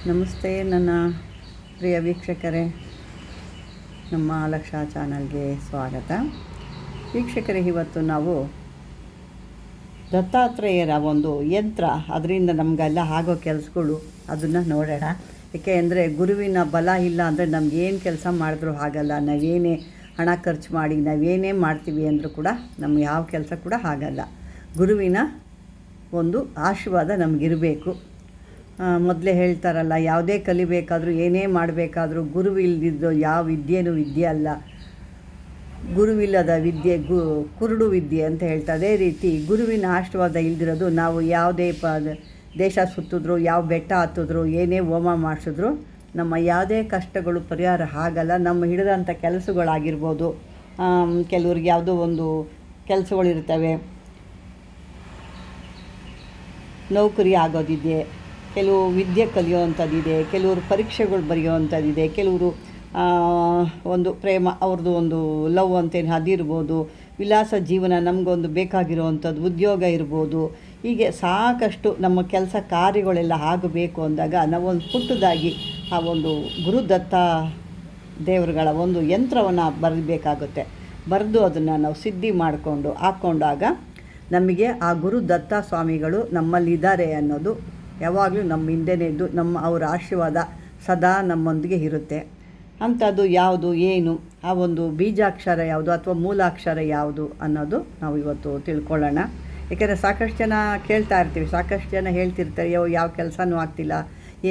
ನಮಸ್ತೆ ನನ್ನ ಪ್ರಿಯ ವೀಕ್ಷಕರೇ, ನಮ್ಮ ಲಕ್ಷ ಚಾನಲ್ಗೆ ಸ್ವಾಗತ. ವೀಕ್ಷಕರೇ, ಇವತ್ತು ನಾವು ದತ್ತಾತ್ರೇಯರ ಒಂದು ಯಂತ್ರ, ಅದರಿಂದ ನಮಗೆಲ್ಲ ಆಗೋ ಕೆಲಸಗಳು ಅದನ್ನು ನೋಡೋಣ. ಏಕೆ ಅಂದರೆ ಗುರುವಿನ ಬಲ ಇಲ್ಲ ಅಂದರೆ ನಮಗೇನು ಕೆಲಸ ಮಾಡಿದ್ರೂ ಆಗಲ್ಲ. ನಾವೇನೇ ಹಣ ಖರ್ಚು ಮಾಡಿ ನಾವೇನೇ ಮಾಡ್ತೀವಿ ಅಂದರೂ ಕೂಡ ನಮ್ಗೆ ಯಾವ ಕೆಲಸ ಕೂಡ ಆಗಲ್ಲ. ಗುರುವಿನ ಒಂದು ಆಶೀರ್ವಾದ ನಮಗಿರಬೇಕು. ಮೊದಲೇ ಹೇಳ್ತಾರಲ್ಲ, ಯಾವುದೇ ಕಲಿಬೇಕಾದ್ರೂ ಏನೇ ಮಾಡಬೇಕಾದ್ರೂ ಗುರುವಿಲ್ಲದಿದ್ದು ಯಾವ ವಿದ್ಯೆನೂ ವಿದ್ಯೆ ಅಲ್ಲ. ಗುರುವಿಲ್ಲದ ವಿದ್ಯೆ ಕುರುಡು ವಿದ್ಯೆ ಅಂತ ಹೇಳ್ತಾರೆ. ಅದೇ ರೀತಿ ಗುರುವಿನ ಆಶೀರ್ವಾದ ಇಲ್ದಿರೋದು ನಾವು ಯಾವುದೇ ದೇಶ ಸುತ್ತಿದ್ರು, ಯಾವ ಬೆಟ್ಟ ಹತ್ತಿದ್ರು, ಏನೇ ಹೋಮ ಮಾಡಿಸಿದ್ರು ನಮ್ಮ ಯಾವುದೇ ಕಷ್ಟಗಳು ಪರಿಹಾರ ಆಗಲ್ಲ. ನಮ್ಮ ಹಿಡಿದಂಥ ಕೆಲಸಗಳಾಗಿರ್ಬೋದು, ಕೆಲವ್ರಿಗೆ ಯಾವುದೋ ಒಂದು ಕೆಲಸಗಳಿರ್ತವೆ, ನೌಕರಿ ಆಗೋದಿದೆ, ಕೆಲವು ವಿದ್ಯೆ ಕಲಿಯೋವಂಥದ್ದಿದೆ, ಕೆಲವರು ಪರೀಕ್ಷೆಗಳು ಬರೆಯೋವಂಥದ್ದಿದೆ, ಕೆಲವರು ಒಂದು ಪ್ರೇಮ ಅವ್ರದ್ದು ಒಂದು ಲವ್ ಅಂತೇನು ಅದಿರ್ಬೋದು, ವಿಲಾಸ ಜೀವನ ನಮಗೊಂದು ಬೇಕಾಗಿರೋವಂಥದ್ದು ಉದ್ಯೋಗ ಇರ್ಬೋದು. ಹೀಗೆ ಸಾಕಷ್ಟು ನಮ್ಮ ಕೆಲಸ ಕಾರ್ಯಗಳೆಲ್ಲ ಆಗಬೇಕು ಅಂದಾಗ ನಾವೊಂದು ಪುಟ್ಟದಾಗಿ ಆ ಒಂದು ಗುರುದತ್ತ ದೇವರುಗಳ ಒಂದು ಯಂತ್ರವನ್ನು ಬರಬೇಕಾಗುತ್ತೆ. ಬರೆದು ಅದನ್ನು ನಾವು ಸಿದ್ಧಿ ಮಾಡಿಕೊಂಡು ಹಾಕ್ಕೊಂಡಾಗ ನಮಗೆ ಆ ಗುರುದತ್ತ ಸ್ವಾಮಿಗಳು ನಮ್ಮಲ್ಲಿದ್ದಾರೆ ಅನ್ನೋದು ಯಾವಾಗಲೂ ನಮ್ಮ ಹಿಂದೆನೇ ಇದ್ದು ಅವರ ಆಶೀರ್ವಾದ ಸದಾ ನಮ್ಮೊಂದಿಗೆ ಇರುತ್ತೆ. ಅಂಥದ್ದು ಯಾವುದು, ಏನು, ಆ ಒಂದು ಬೀಜಾಕ್ಷರ ಯಾವುದು ಅಥವಾ ಮೂಲಾಕ್ಷರ ಯಾವುದು ಅನ್ನೋದು ನಾವು ಇವತ್ತು ತಿಳ್ಕೊಳ್ಳೋಣ. ಏಕೆಂದರೆ ಸಾಕಷ್ಟು ಜನ ಕೇಳ್ತಾ ಇರ್ತೀವಿ, ಸಾಕಷ್ಟು ಜನ ಹೇಳ್ತಿರ್ತಾರೆ, ಯಾವ ಕೆಲಸನೂ ಆಗ್ತಿಲ್ಲ,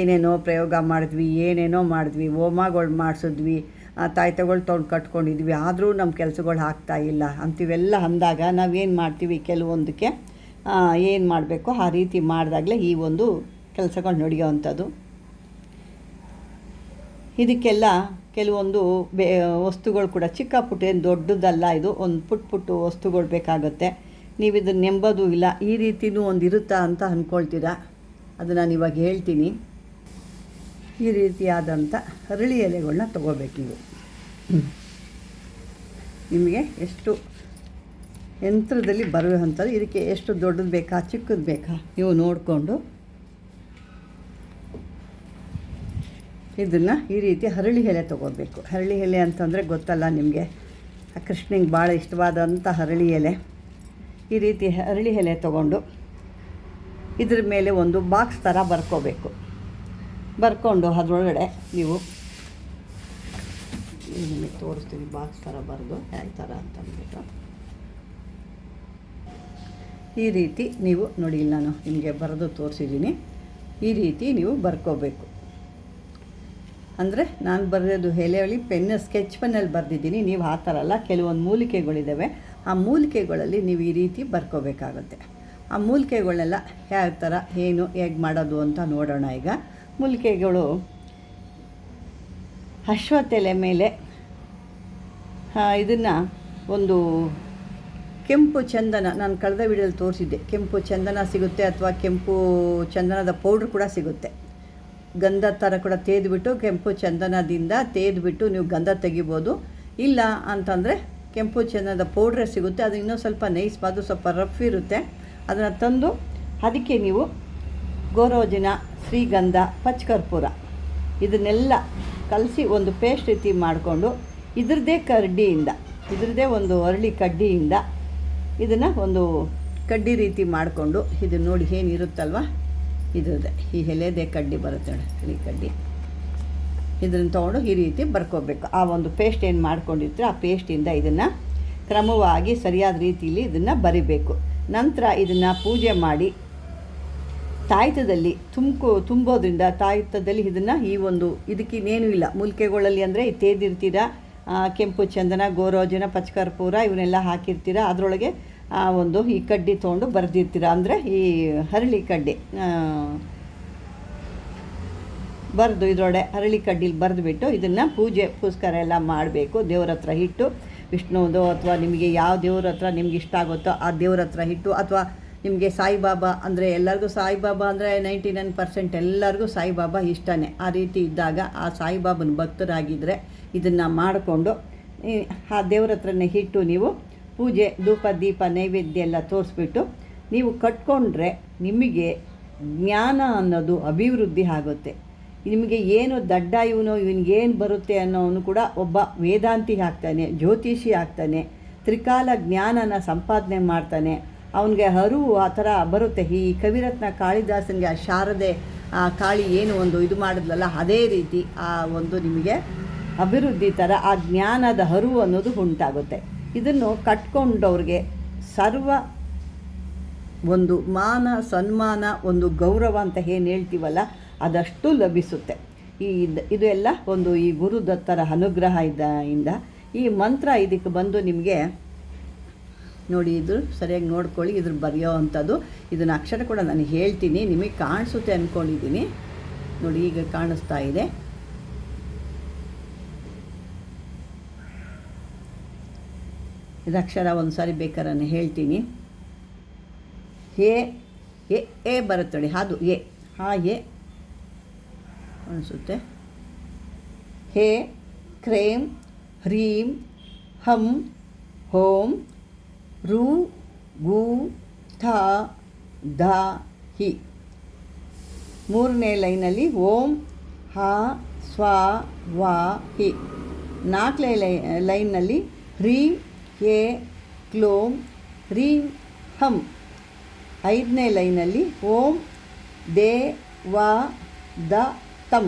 ಏನೇನೋ ಪ್ರಯೋಗ ಮಾಡಿದ್ವಿ, ಏನೇನೋ ಮಾಡಿದ್ವಿ, ಹೋಮಗಳು ಮಾಡಿಸಿದ್ವಿ, ತಾಯ್ತಗಳು ತೊಗೊಂಡು ಕಟ್ಕೊಂಡಿದ್ವಿ, ಆದರೂ ನಮ್ಮ ಕೆಲಸಗಳು ಆಗ್ತಾಯಿಲ್ಲ ಅಂತೀವೆಲ್ಲ ಅಂದಾಗ ನಾವೇನು ಮಾಡ್ತೀವಿ, ಕೆಲವೊಂದಕ್ಕೆ ಏನು ಮಾಡಬೇಕು ಆ ರೀತಿ ಮಾಡಿದಾಗಲೇ ಈ ಒಂದು ಕೆಲಸಗಳು ನಡೆಯೋವಂಥದ್ದು. ಇದಕ್ಕೆಲ್ಲ ಕೆಲವೊಂದು ವಸ್ತುಗಳು ಕೂಡ ಚಿಕ್ಕ ಪುಟ್ಟ, ಏನು ದೊಡ್ಡದಲ್ಲ, ಇದು ಒಂದು ಪುಟ್ಟ ವಸ್ತುಗಳು ಬೇಕಾಗುತ್ತೆ. ನೀವು ಇದನ್ನು ನೆಂಬೋದು ಇಲ್ಲ, ಈ ರೀತಿಯೂ ಒಂದು ಇರುತ್ತಾ ಅಂತ ಅಂದ್ಕೊಳ್ತೀರಾ. ಅದು ನಾನು ಇವಾಗ ಹೇಳ್ತೀನಿ. ಈ ರೀತಿಯಾದಂಥ ಅರಳಿ ಎಲೆಗಳನ್ನ ತೊಗೋಬೇಕು ನೀವು. ನಿಮಗೆ ಎಷ್ಟು ಯಂತ್ರದಲ್ಲಿ ಬರುವಂಥದ್ದು, ಇದಕ್ಕೆ ಎಷ್ಟು ದೊಡ್ಡದು ಬೇಕಾ ಚಿಕ್ಕದು ಬೇಕಾ ನೀವು ನೋಡಿಕೊಂಡು ಇದನ್ನು ಈ ರೀತಿ ಹರಳಿ ಎಲೆ ತೊಗೋಬೇಕು. ಹರಳಿ ಎಲೆ ಅಂತಂದರೆ ಗೊತ್ತಲ್ಲ ನಿಮಗೆ, ಆ ಕೃಷ್ಣನಿಗೆ ಭಾಳ ಇಷ್ಟವಾದಂಥ ಹರಳಿ ಎಲೆ. ಈ ರೀತಿ ಹರಳಿ ಎಲೆ ತೊಗೊಂಡು ಇದ್ರ ಮೇಲೆ ಒಂದು ಬಾಕ್ಸ್ ಥರ ಬರ್ಕೋಬೇಕು. ಬರ್ಕೊಂಡು ಅದರೊಳಗಡೆ ನೀವು ನಿಮಗೆ ತೋರಿಸ್ತೀನಿ, ಬಾಕ್ಸ್ ಥರ ಬರೆದು ಯಾವ ಥರ ಅಂತಂದ್ಬಿಟ್ಟು ಈ ರೀತಿ ನೀವು ನೋಡಿ, ಇಲ್ಲಿ ನಾನು ನಿಮಗೆ ಬರೆದು ತೋರಿಸಿದ್ದೀನಿ. ಈ ರೀತಿ ನೀವು ಬರ್ಕೋಬೇಕು. ಅಂದರೆ ನಾನು ಬರೆಯೋದು ಎಲೆಯಲ್ಲಿ ಸ್ಕೆಚ್ ಪೆನ್ನಲ್ಲಿ ಬರೆದಿದ್ದೀನಿ. ನೀವು ಆ ಥರ ಅಲ್ಲ, ಕೆಲವೊಂದು ಮೂಲಿಕೆಗಳಿದ್ದಾವೆ, ಆ ಮೂಲಿಕೆಗಳಲ್ಲಿ ನೀವು ಈ ರೀತಿ ಬರ್ಕೋಬೇಕಾಗುತ್ತೆ. ಆ ಮೂಲಿಕೆಗಳನ್ನೆಲ್ಲ ಯಾವ ಥರ ಏನು ಹೇಗೆ ಮಾಡೋದು ಅಂತ ನೋಡೋಣ. ಈಗ ಮೂಲಿಕೆಗಳು ಅಶ್ವತ್ಥೆಲೆ ಮೇಲೆ ಇದನ್ನು ಒಂದು ಕೆಂಪು ಚಂದನ, ನಾನು ಕಳೆದ ವಿಡಿಯೋದಲ್ಲಿ ತೋರಿಸಿದ್ದೆ, ಕೆಂಪು ಚಂದನ ಸಿಗುತ್ತೆ ಅಥವಾ ಕೆಂಪು ಚಂದನದ ಪೌಡ್ರ್ ಕೂಡ ಸಿಗುತ್ತೆ. ಗಂಧ ಥರ ಕೂಡ ತೆಗೆದುಬಿಟ್ಟು ಕೆಂಪು ಚಂದನದಿಂದ ತೆಗೆದುಬಿಟ್ಟು ನೀವು ಗಂಧ ತೆಗಿಬೋದು. ಇಲ್ಲ ಅಂತಂದರೆ ಕೆಂಪು ಚಂದನದ ಪೌಡ್ರೇ ಸಿಗುತ್ತೆ, ಅದು ಇನ್ನೂ ಸ್ವಲ್ಪ ನೈಸ್ಬಾರ್ದು, ಸ್ವಲ್ಪ ರಫ್ ಇರುತ್ತೆ. ಅದನ್ನು ತಂದು ಅದಕ್ಕೆ ನೀವು ಗೋರೋಜಿನ, ಶ್ರೀಗಂಧ, ಪಚ್ಚಕರ್ಪೂರ ಇದನ್ನೆಲ್ಲ ಕಲಸಿ ಒಂದು ಪೇಸ್ಟ್ ರೀತಿ ಮಾಡಿಕೊಂಡು ಇದ್ರದ್ದೇ ಒಂದು ಅರಳಿ ಕಡ್ಡಿಯಿಂದ ಇದನ್ನು ಒಂದು ಕಡ್ಡಿ ರೀತಿ ಮಾಡಿಕೊಂಡು, ಇದು ನೋಡಿ ಏನಿರುತ್ತಲ್ವ, ಇದ್ರದ್ದೇ ಈ ಎಲೆದೇ ಕಡ್ಡಿ ಬರುತ್ತೆ ನೋಡಿ, ಈ ಕಡ್ಡಿ, ಇದನ್ನು ತೊಗೊಂಡು ಈ ರೀತಿ ಬರ್ಕೋಬೇಕು. ಆ ಒಂದು ಪೇಸ್ಟ್ ಏನು ಮಾಡ್ಕೊಂಡಿರ್ತೀರ ಆ ಪೇಸ್ಟಿಂದ ಇದನ್ನು ಕ್ರಮವಾಗಿ ಸರಿಯಾದ ರೀತಿಯಲ್ಲಿ ಇದನ್ನು ಬರಿಬೇಕು. ನಂತರ ಇದನ್ನು ಪೂಜೆ ಮಾಡಿ ತಾಯ್ತದಲ್ಲಿ ತುಂಬೋದ್ರಿಂದ ತಾಯ್ತದಲ್ಲಿ ಇದನ್ನು ಈ ಒಂದು ಇದಕ್ಕಿನ್ನೇನೂ ಇಲ್ಲ, ಮೂಲಿಕೆಗಳಲ್ಲಿ ಅಂದರೆ ತೇದಿರ್ತೀರ, ಕೆಂಪು ಚಂದನ, ಗೋರೋಜನ, ಪಚ್ಚಕರ್ಪೂರ ಇವನ್ನೆಲ್ಲ ಹಾಕಿರ್ತೀರ. ಅದರೊಳಗೆ ಒಂದು ಈ ಕಡ್ಡಿ ತೊಗೊಂಡು ಬರೆದಿರ್ತೀರ, ಅಂದರೆ ಈ ಹರಳಿ ಕಡ್ಡಿ ಬರೆದು ಇದರೊಳಗೆ ಹರಳಿ ಕಡ್ಡಿಲಿ ಬರೆದುಬಿಟ್ಟು ಇದನ್ನು ಪೂಜೆ ಪುಸ್ಕಾರ ಎಲ್ಲ ಮಾಡಬೇಕು. ದೇವ್ರ ಹತ್ರ ಇಟ್ಟು, ವಿಷ್ಣುವುದು ಅಥವಾ ನಿಮಗೆ ಯಾವ ದೇವ್ರ ಹತ್ರ ನಿಮ್ಗೆ ಇಷ್ಟ ಆಗುತ್ತೋ ಆ ದೇವ್ರ ಹತ್ರ ಇಟ್ಟು, ಅಥವಾ ನಿಮಗೆ ಸಾಯಿಬಾಬಾ ಅಂದರೆ ಎಲ್ಲರಿಗೂ ಸಾಯಿಬಾಬಾ ಅಂದರೆ 99% ಎಲ್ಲರಿಗೂ ಸಾಯಿಬಾಬಾ ಇಷ್ಟನೇ. ಆ ರೀತಿ ಇದ್ದಾಗ ಆ ಸಾಯಿಬಾಬನ ಭಕ್ತರಾಗಿದ್ದರೆ ಇದನ್ನು ಮಾಡಿಕೊಂಡು ಆ ದೇವ್ರ ಹತ್ರನೇ ಇಟ್ಟು ನೀವು ಪೂಜೆ, ಧೂಪ, ದೀಪ, ನೈವೇದ್ಯ ಎಲ್ಲ ತೋರಿಸ್ಬಿಟ್ಟು ನೀವು ಕಟ್ಕೊಂಡ್ರೆ ನಿಮಗೆ ಜ್ಞಾನ ಅನ್ನೋದು ಅಭಿವೃದ್ಧಿ ಆಗುತ್ತೆ. ನಿಮಗೆ ಏನು ದಡ್ಡ ಇವನಿಗೇನು ಬರುತ್ತೆ ಅನ್ನೋನು ಕೂಡ ಒಬ್ಬ ವೇದಾಂತಿ ಆಗ್ತಾನೆ, ಜ್ಯೋತಿಷಿ ಆಗ್ತಾನೆ, ತ್ರಿಕಾಲ ಜ್ಞಾನನ ಸಂಪಾದನೆ ಮಾಡ್ತಾನೆ. ಅವನಿಗೆ ಅರಿವು ಆ ಥರ ಬರುತ್ತೆ. ಈ ಕವಿರತ್ನ ಕಾಳಿದಾಸನಿಗೆ ಆ ಶಾರದೆ ಆ ಕಾಳಿ ಏನು ಒಂದು ಇದು ಮಾಡಿದ್ಲಲ್ಲ, ಅದೇ ರೀತಿ ಆ ಒಂದು ನಿಮಗೆ ಅಭಿವೃದ್ಧಿ ಥರ ಆ ಜ್ಞಾನದ ಅರಿವು ಅನ್ನೋದು ಉಂಟಾಗುತ್ತೆ. ಇದನ್ನು ಕಟ್ಕೊಂಡವ್ರಿಗೆ ಸರ್ವ ಒಂದು ಮಾನ ಸನ್ಮಾನ, ಒಂದು ಗೌರವ ಅಂತ ಏನು ಹೇಳ್ತೀವಲ್ಲ, ಅದಷ್ಟು ಲಭಿಸುತ್ತೆ. ಇದು ಎಲ್ಲ ಒಂದು ಈ ಗುರುದತ್ತರ ಅನುಗ್ರಹ ಇಂದ ಈ ಮಂತ್ರ ಇದಕ್ಕೆ ಬಂದು ನಿಮಗೆ ನೋಡಿ, ಇದು ಸರಿಯಾಗಿ ನೋಡ್ಕೊಳ್ಳಿ, ಇದ್ರ ಬರೆಯೋ ಅಂಥದ್ದು. ಇದನ್ನು ಅಕ್ಷರ ಕೂಡ ನಾನು ಹೇಳ್ತೀನಿ, ನಿಮಗೆ ಕಾಣಿಸುತ್ತೆ ಅಂದ್ಕೊಂಡಿದ್ದೀನಿ. ನೋಡಿ, ಈಗ ಕಾಣಿಸ್ತಾ ಇದೆ. ಇದು ಅಕ್ಷರ ಒಂದು ಸಾರಿ ಬೇಕಾದ್ರೆ ನಾನು ಹೇಳ್ತೀನಿ. ಎ ಬರುತ್ತೆ ನೋಡಿ, ಅದು ಎ ಅನಿಸುತ್ತೆ. ಹೇ ಕ್ರೇಂ ಹ್ರೀಂ ಹಂ ಹೋಂ ರು ಗು ಥ ಧ ಹಿ. ಮೂರನೇ ಲೈನಲ್ಲಿ ಓಂ ಹ ಸ್ವ ವ ಹಿ. ನಾಲ್ಕನೇ ಲೈನ್ನಲ್ಲಿ ಹ್ರೀಂ ಎ ಕ್ಲೋಂ ಹ್ರೀಂ ಹಂ. ಐದನೇ ಲೈನಲ್ಲಿ ಓಂ ದೇವ ದ ತಂ,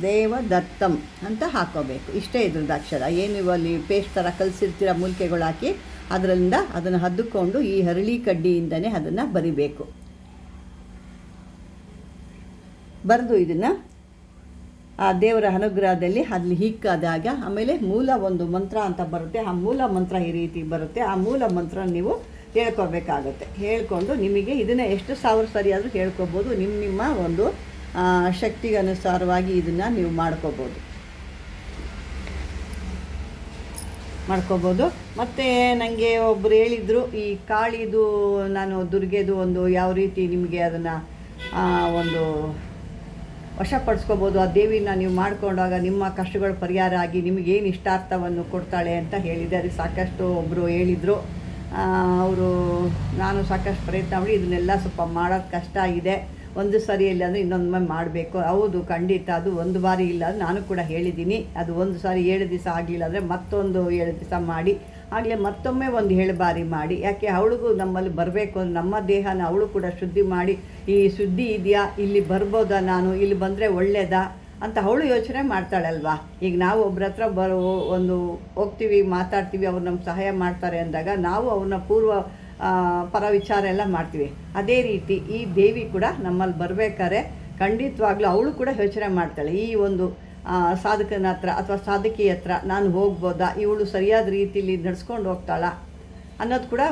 ದೇವದತ್ತಂ ಅಂತ ಹಾಕೋಬೇಕು. ಇಷ್ಟೇ ಇದ್ರದ್ದು ಅಕ್ಷರ. ಏನು ಇವಲ್ಲಿ ಪೇಸ್ಟ್ ಥರ ಕಲಿಸಿರ್ತೀರ ಮೂಲಿಕೆಗಳು ಹಾಕಿ, ಅದರಿಂದ ಅದನ್ನು ಹದ್ದುಕೊಂಡು ಈ ಹರಳಿ ಕಡ್ಡಿಯಿಂದನೇ ಅದನ್ನು ಬರಿಬೇಕು. ಬರೆದು ಇದನ್ನು ಆ ದೇವರ ಅನುಗ್ರಹದಲ್ಲಿ ಅಲ್ಲಿ ಹಿಕ್ಕಾದಾಗ ಆಮೇಲೆ ಮೂಲ ಒಂದು ಮಂತ್ರ ಅಂತ ಬರುತ್ತೆ. ಆ ಮೂಲ ಮಂತ್ರ ಈ ರೀತಿ ಬರುತ್ತೆ. ಆ ಮೂಲ ಮಂತ್ರ ನೀವು ಹೇಳ್ಕೊಬೇಕಾಗತ್ತೆ. ಹೇಳ್ಕೊಂಡು ನಿಮಗೆ ಇದನ್ನು ಎಷ್ಟು ಸಾವಿರ ಸರಿ ಆದರೂ ಹೇಳ್ಕೊಬೋದು. ನಿಮ್ಮ ಒಂದು ಶಕ್ತಿಗೆ ಅನುಸಾರವಾಗಿ ಇದನ್ನು ನೀವು ಮಾಡ್ಕೋಬೋದು. ಮತ್ತು ನನಗೆ ಒಬ್ಬರು ಹೇಳಿದರು, ಈ ಕಾಳಿದು ನಾನು ದುರ್ಗೆದು ಒಂದು ಯಾವ ರೀತಿ ನಿಮಗೆ ಅದನ್ನು ಒಂದು ವಶಪಡಿಸ್ಕೋಬೋದು, ಆ ದೇವಿನ ನೀವು ಮಾಡ್ಕೊಂಡಾಗ ನಿಮ್ಮ ಕಷ್ಟಗಳು ಪರಿಹಾರ ಆಗಿ ನಿಮಗೇನು ಇಷ್ಟಾರ್ಥವನ್ನು ಕೊಡ್ತಾಳೆ ಅಂತ ಹೇಳಿದೆ. ಅದಕ್ಕೆ ಸಾಕಷ್ಟು ಒಬ್ಬರು ಹೇಳಿದರು. ನಾನು ಸಾಕಷ್ಟು ಪ್ರಯತ್ನ ಮಾಡಿ ಇದನ್ನೆಲ್ಲ ಸ್ವಲ್ಪ ಮಾಡೋದು ಕಷ್ಟ ಆಗಿದೆ, ಒಂದು ಸರಿ ಇಲ್ಲ ಅಂದರೆ ಇನ್ನೊಂದು ಮಾಡಬೇಕು. ಹೌದು, ಖಂಡಿತ. ಅದು ಒಂದು ಬಾರಿ ಇಲ್ಲ ಅಂದರೆ ನಾನು ಕೂಡ ಹೇಳಿದ್ದೀನಿ. ಅದು ಒಂದು ಸಾರಿ 7 ದಿವಸ ಆಗಲಿಲ್ಲ ಅಂದರೆ ಮತ್ತೊಂದು 7 ದಿವಸ ಮಾಡಿ, ಆಗಲೇ ಮತ್ತೊಮ್ಮೆ ಒಂದು 7 ಬಾರಿ ಮಾಡಿ. ಯಾಕೆ, ಅವಳಿಗೂ ನಮ್ಮಲ್ಲಿ ಬರಬೇಕು, ನಮ್ಮ ದೇಹನ ಅವಳು ಕೂಡ ಶುದ್ಧಿ ಮಾಡಿ, ಈ ಶುದ್ಧಿ ಇದೆಯಾ, ಇಲ್ಲಿ ಬರ್ಬೋದಾ, ನಾನು ಇಲ್ಲಿ ಬಂದರೆ ಒಳ್ಳೆಯದಾ ಅಂತ ಅವಳು ಯೋಚನೆ ಮಾಡ್ತಾಳಲ್ವಾ. ಈಗ ನಾವು ಒಬ್ಬರ ಹತ್ರ ಒಂದು ಹೋಗ್ತೀವಿ, ಮಾತಾಡ್ತೀವಿ, ಅವ್ರು ನಮ್ಗೆ ಸಹಾಯ ಮಾಡ್ತಾರೆ ಅಂದಾಗ ನಾವು ಅವ್ರನ್ನ ಪರ ವಿಚಾರ ಎಲ್ಲ ಮಾಡ್ತೀವಿ. ಅದೇ ರೀತಿ ಈ ದೇವಿ ಕೂಡ ನಮ್ಮಲ್ಲಿ ಬರಬೇಕಾದ್ರೆ ಖಂಡಿತವಾಗ್ಲೂ ಅವಳು ಕೂಡ ಯೋಚನೆ ಮಾಡ್ತಾಳೆ, ಈ ಒಂದು ಸಾಧಕನ ಹತ್ರ ಅಥವಾ ಸಾಧಕಿ ಹತ್ರ ನಾನು ಹೋಗ್ಬೋದಾ, ಇವಳು ಸರಿಯಾದ ರೀತಿಯಲ್ಲಿ ನಡೆಸ್ಕೊಂಡು ಹೋಗ್ತಾಳ ಅನ್ನೋದು ಕೂಡ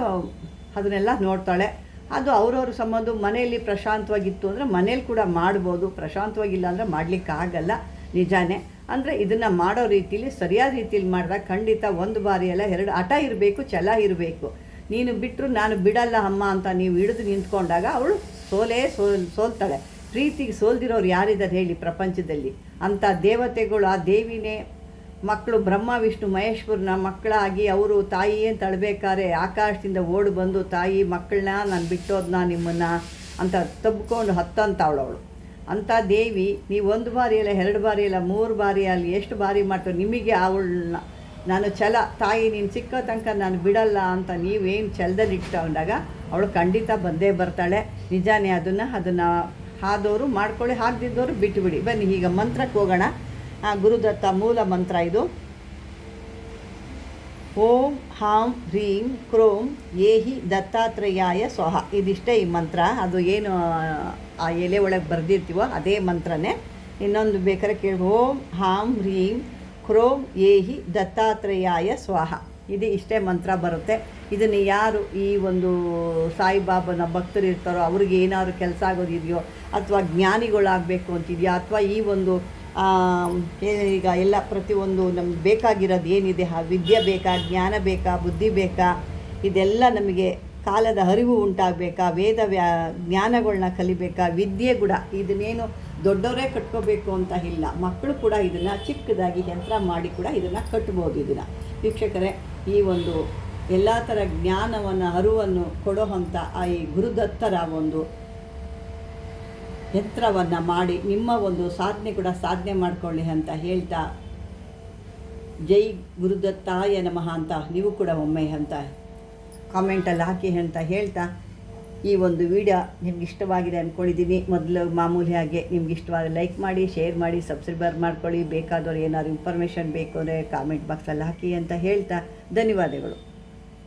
ಅದನ್ನೆಲ್ಲ ನೋಡ್ತಾಳೆ. ಅದು ಅವ್ರವ್ರ ಸಂಬಂಧ. ಮನೆಯಲ್ಲಿ ಪ್ರಶಾಂತವಾಗಿತ್ತು ಅಂದರೆ ಮನೇಲಿ ಕೂಡ ಮಾಡ್ಬೋದು, ಪ್ರಶಾಂತವಾಗಿಲ್ಲ ಅಂದರೆ ಮಾಡಲಿಕ್ಕಾಗಲ್ಲ, ನಿಜಾನೇ. ಅಂದರೆ ಇದನ್ನು ಮಾಡೋ ರೀತಿಯಲ್ಲಿ ಸರಿಯಾದ ರೀತಿಯಲ್ಲಿ ಮಾಡಿದಾಗ ಖಂಡಿತ ಒಂದು ಬಾರಿ ಅಲ್ಲ 2 ಹಠ ಇರಬೇಕು, ಛಲ ಇರಬೇಕು. ನೀನು ಬಿಟ್ಟರು ನಾನು ಬಿಡಲ್ಲ ಅಮ್ಮ ಅಂತ ನೀವು ಹಿಡಿದು ನಿಂತ್ಕೊಂಡಾಗ ಅವಳು ಸೋಲ್ತಾಳೆ. ಪ್ರೀತಿಗೆ ಸೋಲ್ದಿರೋರು ಯಾರಿದ್ದಾರೆ ಹೇಳಿ ಪ್ರಪಂಚದಲ್ಲಿ? ಅಂಥ ದೇವತೆಗಳು, ಆ ದೇವಿನೇ ಮಕ್ಕಳು ಬ್ರಹ್ಮ ವಿಷ್ಣು ಮಹೇಶ್ವರನ ಮಕ್ಕಳಾಗಿ ಅವರು ತಾಯಿ ಅಂತ ಅಳ್ಬೇಕಾದ್ರೆ ಆಕಾಶದಿಂದ ಓಡಿ ಬಂದು ತಾಯಿ ಮಕ್ಕಳನ್ನ ನಾನು ಬಿಟ್ಟೋದ್ನ ನಿಮ್ಮನ್ನು ಅಂತ ತಬ್ಕೊಂಡು ಹತ್ತಂತವಳು. ಅಂಥ ದೇವಿ ನೀವು 1 ಬಾರಿ ಅಲ್ಲ 2 ಬಾರಿ ಅಲ್ಲ 3 ಬಾರಿ ಅಲ್ಲಿ ಎಷ್ಟು ಬಾರಿ ಮಾಡ್ತಾರೆ ನಿಮಗೆ ಅವಳನ್ನ ನಾನು ಛಲ, ತಾಯಿ ನೀನು ಸಿಕ್ಕೋ ತನಕ ನಾನು ಬಿಡಲ್ಲ ಅಂತ ನೀವೇನು ಛಲದಲ್ಲಿ ಇಟ್ಕೊಂಡಾಗ ಅವಳು ಖಂಡಿತ ಬಂದೇ ಬರ್ತಾಳೆ. ನಿಜಾನೇ. ಅದನ್ನು ಆದವರು ಮಾಡ್ಕೊಳ್ಳಿ, ಆಗದಿದ್ದವರು ಬಿಟ್ಟುಬಿಡಿ. ಬನ್ನಿ ಈಗ ಮಂತ್ರಕ್ಕೆ ಹೋಗೋಣ. ಗುರುದತ್ತ ಮೂಲ ಮಂತ್ರ ಇದು. ಓಂ ಹಾಂ ಹ್ರೀಂ ಕ್ರೋಂ ಏಹಿ ದತ್ತಾತ್ರೇಯಾಯ ಸ್ವಹ. ಇದಿಷ್ಟೇ ಈ ಮಂತ್ರ. ಅದು ಏನು ಆ ಎಲೆ ಒಳಗೆ ಬರೆದಿರ್ತೀವೋ ಅದೇ ಮಂತ್ರನೇ. ಇನ್ನೊಂದು ಬೇಕಾದ್ರೆ ಕೇಳಿ, ಓಂ ಹಾಂ ಹ್ರೀಂ ಕ್ರೋಂ ಏಹಿ ದತ್ತಾತ್ರೇಯಾಯ ಸ್ವಾಹ. ಇದು ಇಷ್ಟೇ ಮಂತ್ರ ಬರುತ್ತೆ. ಇದನ್ನು ಯಾರು ಈ ಒಂದು ಸಾಯಿಬಾಬನ ಭಕ್ತರು ಇರ್ತಾರೋ ಅವ್ರಿಗೆ ಏನಾದ್ರು ಕೆಲಸ ಆಗೋದಿದೆಯೋ, ಅಥವಾ ಜ್ಞಾನಿಗಳಾಗಬೇಕು ಅಂತಿದೆಯಾ, ಅಥವಾ ಈ ಒಂದು ಈಗ ಎಲ್ಲ ಪ್ರತಿಯೊಂದು ನಮ್ಗೆ ಬೇಕಾಗಿರೋದು ಏನಿದೆ, ವಿದ್ಯೆ ಬೇಕಾ, ಜ್ಞಾನ ಬೇಕಾ, ಬುದ್ಧಿ ಬೇಕಾ, ಇದೆಲ್ಲ ನಮಗೆ ಕಾಲದ ಅರಿವು ಉಂಟಾಗಬೇಕಾ, ಜ್ಞಾನಗಳನ್ನ ಕಲಿಬೇಕಾ, ವಿದ್ಯೆ ಕೂಡ ಇದನ್ನೇನು ದೊಡ್ಡವರೇ ಕಟ್ಕೋಬೇಕು ಅಂತ ಇಲ್ಲ, ಮಕ್ಕಳು ಕೂಡ ಇದನ್ನು ಚಿಕ್ಕದಾಗಿ ಯಂತ್ರ ಮಾಡಿ ಕೂಡ ಇದನ್ನು ಕಟ್ಬೋದು. ಇದನ್ನು ವೀಕ್ಷಕರೇ, ಈ ಒಂದು ಎಲ್ಲ ಥರ ಜ್ಞಾನವನ್ನು ಅರಿವನ್ನು ಕೊಡೋ ಅಂಥ ಈ ಗುರುದತ್ತರ ಒಂದು ಎತ್ತರವನ್ನು ಮಾಡಿ ನಿಮ್ಮ ಒಂದು ಸಾಧನೆ ಕೂಡ ಸಾಧನೆ ಮಾಡಿಕೊಳ್ಳಿ ಅಂತ ಹೇಳ್ತಾ, ಜೈ ಗುರುದತ್ತಾಯ ನಮಃ ಅಂತ ನೀವು ಕೂಡ ಒಮ್ಮೆ ಅಂತ ಕಾಮೆಂಟಲ್ಲಿ ಹಾಕಿ ಅಂತ ಹೇಳ್ತಾ, ಈ ಒಂದು ವಿಡಿಯೋ ನಿಮ್ಗೆ ಇಷ್ಟವಾಗಿದೆ ಅಂದ್ಕೊಂಡಿದ್ದೀನಿ. ಮೊದಲು ಮಾಮೂಲಿ ಹಾಗೆ ನಿಮ್ಗೆ ಇಷ್ಟವಾದ ಲೈಕ್ ಮಾಡಿ, ಶೇರ್ ಮಾಡಿ, ಸಬ್ಸ್ಕ್ರೈಬರ್ ಮಾಡ್ಕೊಳ್ಳಿ. ಬೇಕಾದವ್ರು ಏನಾದ್ರು ಇನ್ಫಾರ್ಮೇಷನ್ ಬೇಕು ಅಂದರೆ ಕಾಮೆಂಟ್ ಬಾಕ್ಸಲ್ಲಿ ಹಾಕಿ ಅಂತ ಹೇಳ್ತಾ ಧನ್ಯವಾದಗಳು.